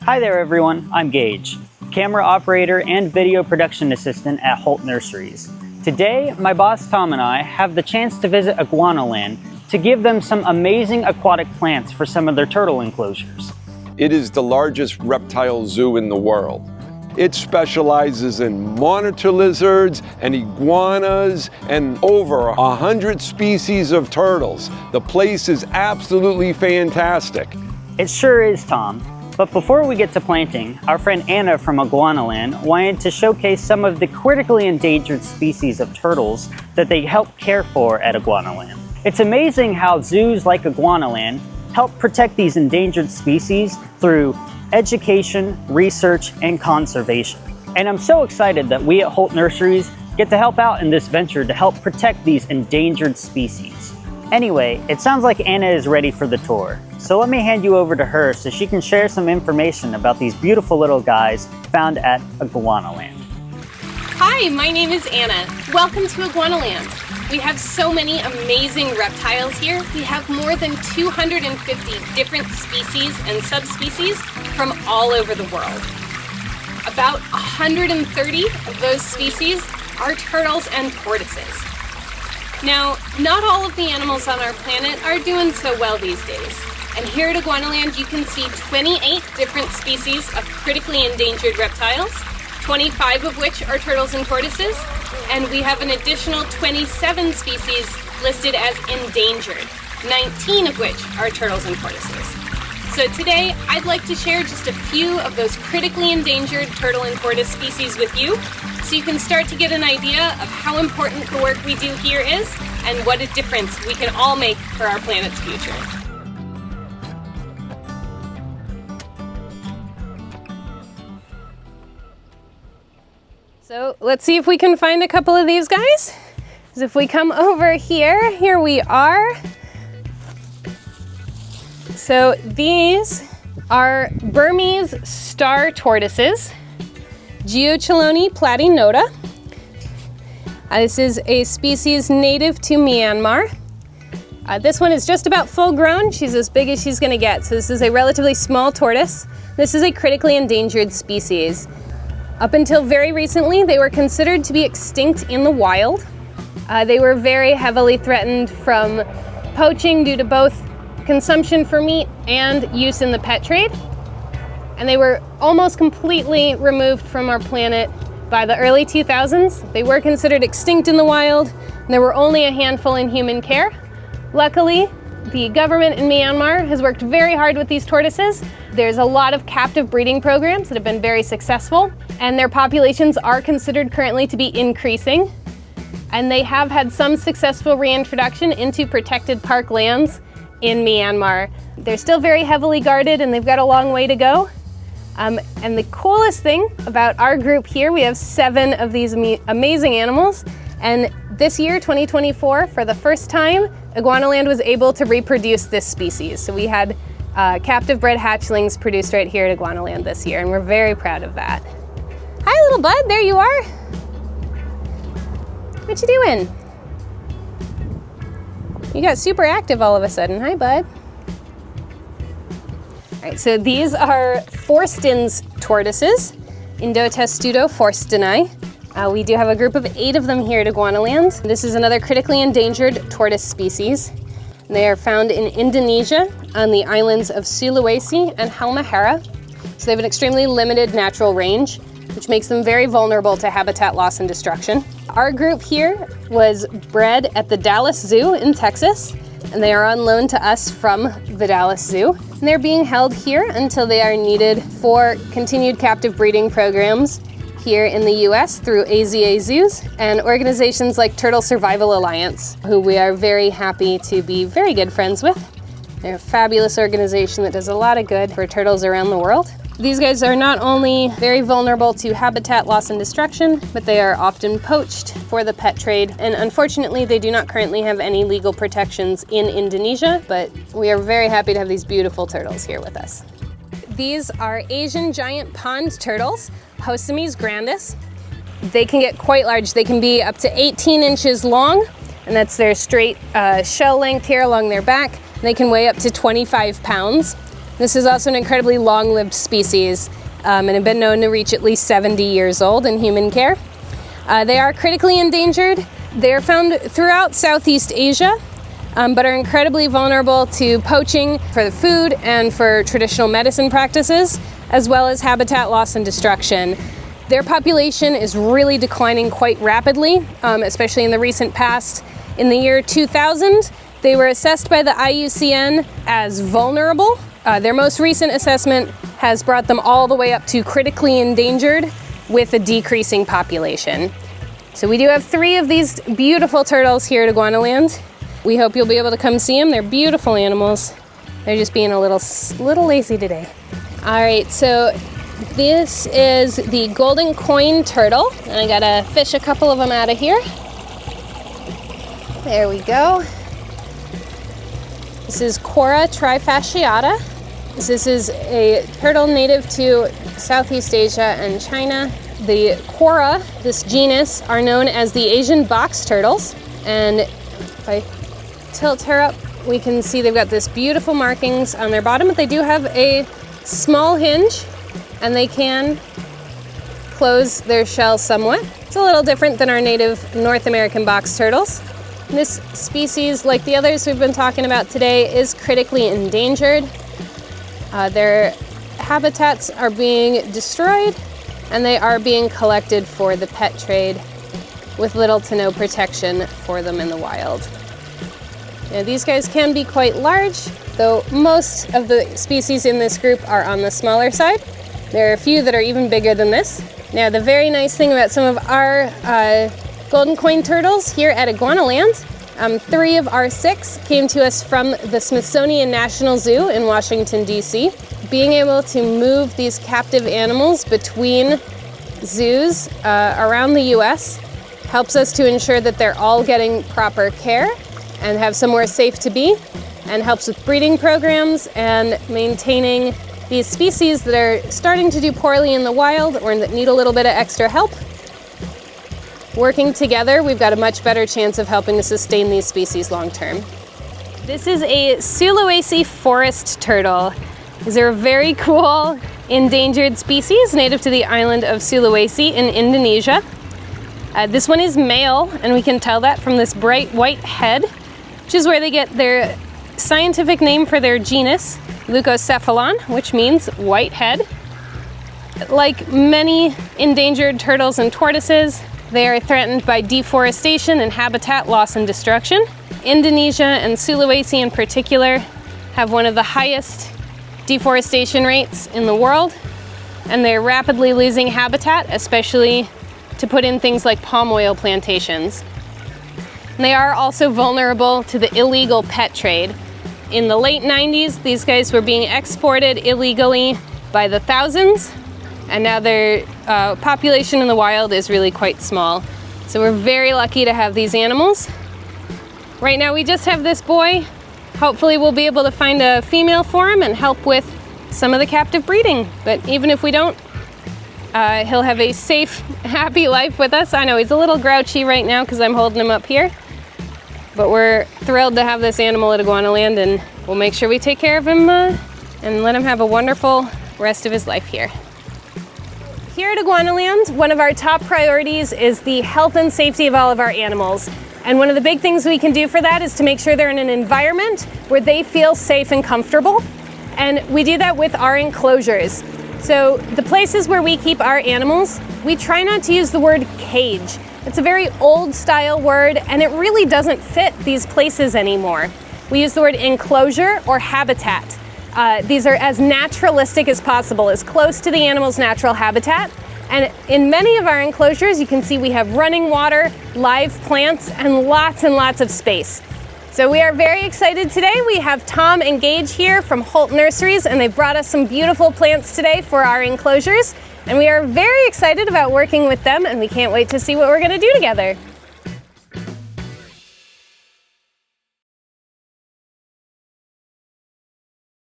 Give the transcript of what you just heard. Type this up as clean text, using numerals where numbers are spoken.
Hi there everyone, I'm Gage, camera operator and video production assistant at Holt Nurseries. Today, my boss Tom and I have the chance to visit Iguanaland to give them some amazing aquatic plants for some of their turtle enclosures. It is the largest reptile zoo in the world. It specializes in monitor lizards and iguanas and over 100 species of turtles. The place is absolutely fantastic. It sure is, Tom. But before we get to planting, our friend Anna from Iguanaland wanted to showcase some of the critically endangered species of turtles that they help care for at Iguanaland. It's amazing how zoos like Iguanaland help protect these endangered species through education, research, and conservation. And I'm so excited that we at Holt Nurseries get to help out in this venture to help protect these endangered species. Anyway, it sounds like Anna is ready for the tour. So let me hand you over to her so she can share some information about these beautiful little guys found at Iguanaland. Hi, my name is Anna. Welcome to Iguanaland. We have so many amazing reptiles here. We have more than 250 different species and subspecies from all over the world. About 130 of those species are turtles and tortoises. Now, not all of the animals on our planet are doing so well these days. And here at Iguanaland, you can see 28 different species of critically endangered reptiles, 25 of which are turtles and tortoises, and we have an additional 27 species listed as endangered, 19 of which are turtles and tortoises. So today, I'd like to share just a few of those critically endangered turtle and tortoise species with you, so you can start to get an idea of how important the work we do here is, and what a difference we can all make for our planet's future. So let's see if we can find a couple of these guys. So if we come over here, here we are. So these are Burmese star tortoises, Geochelone platinota. This is a species native to Myanmar. This one is just about full grown. She's as big as she's gonna get. So this is a relatively small tortoise. This is a critically endangered species. Up until very recently, they were considered to be extinct in the wild. They were very heavily threatened from poaching due to both consumption for meat and use in the pet trade. And they were almost completely removed from our planet by the early 2000s. They were considered extinct in the wild, and there were only a handful in human care. Luckily, the government in Myanmar has worked very hard with these tortoises. There's a lot of captive breeding programs that have been very successful, and their populations are considered currently to be increasing. And they have had some successful reintroduction into protected park lands in Myanmar. They're still very heavily guarded, and they've got a long way to go. And the coolest thing about our group here, we have 7 of these amazing animals. And this year, 2024, for the first time, Iguanaland was able to reproduce this species. So we had captive bred hatchlings produced right here at Iguanaland this year, and we're very proud of that. Hi, little bud, there you are. What you doing? You got super active all of a sudden. Hi, bud. All right, so these are Forsten's tortoises, Indotestudo forsteni. We do have a group of 8 of them here at Iguanaland. This is another critically endangered tortoise species. They are found in Indonesia on the islands of Sulawesi and Halmahera. So they have an extremely limited natural range, which makes them very vulnerable to habitat loss and destruction. Our group here was bred at the Dallas Zoo in Texas, and they are on loan to us from the Dallas Zoo. And they're being held here until they are needed for continued captive breeding programs here in the US through AZA Zoos and organizations like Turtle Survival Alliance, who we are very happy to be very good friends with. They're a fabulous organization that does a lot of good for turtles around the world. These guys are not only very vulnerable to habitat loss and destruction, but they are often poached for the pet trade. And unfortunately, they do not currently have any legal protections in Indonesia, but we are very happy to have these beautiful turtles here with us. These are Asian giant pond turtles, Hosomes grandis. They can get quite large. They can be up to 18 inches long, and that's their straight shell length here along their back. They can weigh up to 25 pounds. This is also an incredibly long-lived species and have been known to reach at least 70 years old in human care. They are critically endangered. They are found throughout Southeast Asia, but are incredibly vulnerable to poaching for the food and for traditional medicine practices, as well as habitat loss and destruction. Their population is really declining quite rapidly, especially in the recent past. In the year 2000, they were assessed by the IUCN as vulnerable. Their most recent assessment has brought them all the way up to critically endangered with a decreasing population. So we do have 3 of these beautiful turtles here at Iguanaland. We hope you'll be able to come see them. They're beautiful animals. They're just being a little lazy today. All right, so this is the golden coin turtle, and I gotta fish a couple of them out of here. There we go. This is Quora trifasciata. This is a turtle native to Southeast Asia and China. The Quora, this genus, are known as the Asian box turtles. And if I tilt her up, we can see they've got this beautiful markings on their bottom, but they do have a small hinge, and they can close their shell somewhat. It's a little different than our native North American box turtles. This species, like the others we've been talking about today, is critically endangered. Their habitats are being destroyed, and they are being collected for the pet trade with little to no protection for them in the wild. Now, these guys can be quite large, though most of the species in this group are on the smaller side. There are a few that are even bigger than this. Now, the very nice thing about some of our golden coin turtles here at Iguanaland, 3 of our 6 came to us from the Smithsonian National Zoo in Washington, D.C. Being able to move these captive animals between zoos around the U.S. helps us to ensure that they're all getting proper care and have somewhere safe to be, and helps with breeding programs and maintaining these species that are starting to do poorly in the wild or that need a little bit of extra help. Working together, we've got a much better chance of helping to sustain these species long term. This is a Sulawesi forest turtle. These are a very cool endangered species native to the island of Sulawesi in Indonesia. This one is male, and we can tell that from this bright white head, which is where they get their scientific name for their genus, Leucocephalon, which means white head. Like many endangered turtles and tortoises, they are threatened by deforestation and habitat loss and destruction. Indonesia and Sulawesi in particular have one of the highest deforestation rates in the world, and they're rapidly losing habitat, especially to put in things like palm oil plantations. And they are also vulnerable to the illegal pet trade. In the late 90s, these guys were being exported illegally by the thousands, and now their population in the wild is really quite small. So we're very lucky to have these animals. Right now we just have this boy. Hopefully we'll be able to find a female for him and help with some of the captive breeding. But even if we don't, he'll have a safe, happy life with us. I know he's a little grouchy right now because I'm holding him up here. But we're thrilled to have this animal at Iguanaland, and we'll make sure we take care of him and let him have a wonderful rest of his life here. Here at Iguanaland, one of our top priorities is the health and safety of all of our animals. And one of the big things we can do for that is to make sure they're in an environment where they feel safe and comfortable. And we do that with our enclosures. So the places where we keep our animals, we try not to use the word cage. It's a very old style word, and it really doesn't fit these places anymore. We use the word enclosure or habitat. These are as naturalistic as possible, as close to the animal's natural habitat. And in many of our enclosures, you can see we have running water, live plants, and lots of space. So we are very excited today. We have Tom and Gage here from Holt Nurseries, and they've brought us some beautiful plants today for our enclosures. And we are very excited about working with them, and we can't wait to see what we're going to do together.